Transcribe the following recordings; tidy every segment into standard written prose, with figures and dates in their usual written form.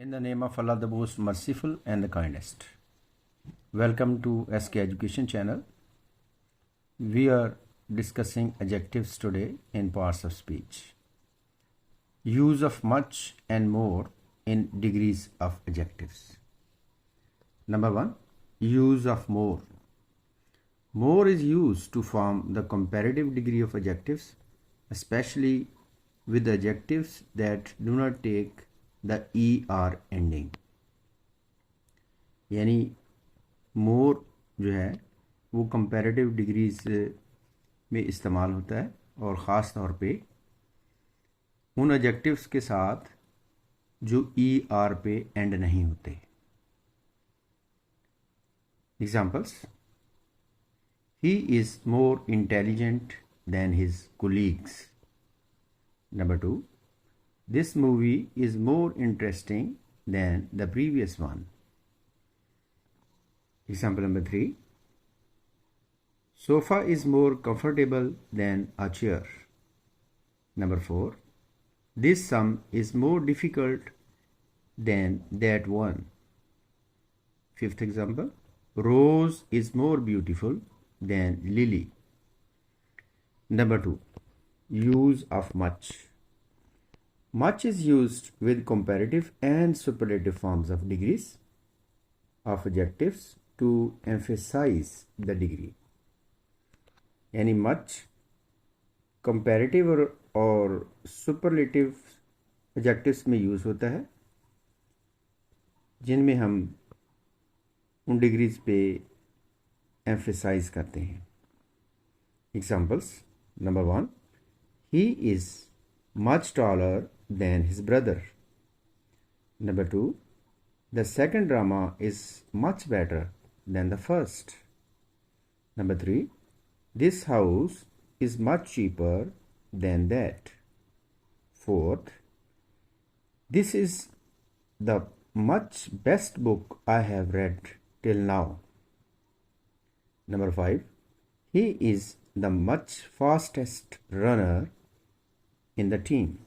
In the name of Allah, the most merciful and the kindest. Welcome to SK Education channel. We are discussing adjectives today in parts of speech. Use of much and more in degrees of adjectives. Number 1. Use of more. More is used to form the comparative degree of adjectives, especially with adjectives that do not take the ER ending. यानी मोर जो है वो comparative degrees में इस्तेमाल होता है और ख़ास तौर पे उन एडजेक्टिव्स के साथ जो ER पे एंड नहीं होते. Examples: he is more intelligent then his colleagues. Number 2. This movie is more interesting than the previous one. Example number 3. Sofa is more comfortable than a chair. Number 4. This sum is more difficult than that one. Fifth example. Rose is more beautiful than Lily. Number 2. Use of much. Much is used with comparative and superlative forms of degrees of adjectives to emphasize the degree. यानी much comparative और superlative adjectives में use होता है जिनमें हम उन degrees पे emphasize करते हैं. Examples: Number 1. He is much taller than his brother. Number 2. The second drama is much better than the first. Number 3. This house is much cheaper than that. Fourth. This is the much best book I have read till now. Number 5. He is the much fastest runner in the team.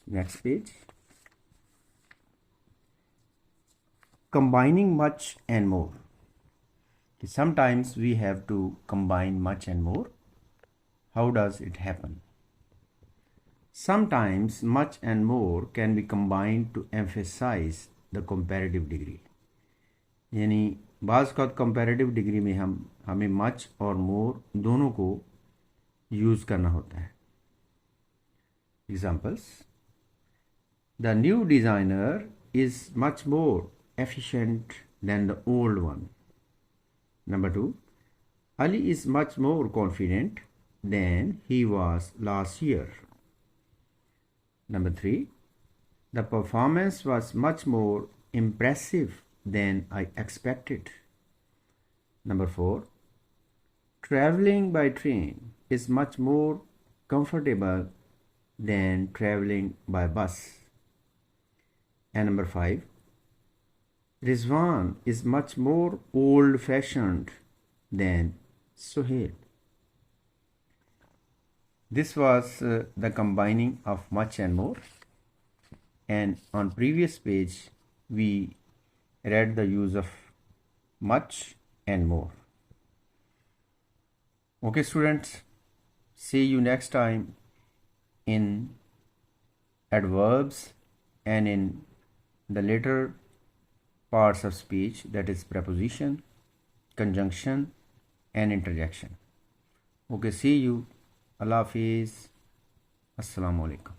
Next page. Combining much and more. Sometimes we have to combine much and more. How does it happen? Sometimes much and more can be combined to emphasize the comparative degree. यानी बाज़ का comparative degree में हमें much और more दोनों को use करना होता है. Examples: The new designer is much more efficient than the old one. Number 2. Ali is much more confident than he was last year. Number 3. The performance was much more impressive than I expected. Number 4. Traveling by train is much more comfortable than traveling by bus. And number 5. Rizwan is much more old-fashioned than Suhail. This was the combining of much and more. And on previous page, we read the use of much and more. Okay, students, see you next time in adverbs and in the later parts of speech, that is preposition, conjunction and interjection. Okay, see you. Allah Hafiz. Assalamu alaikum.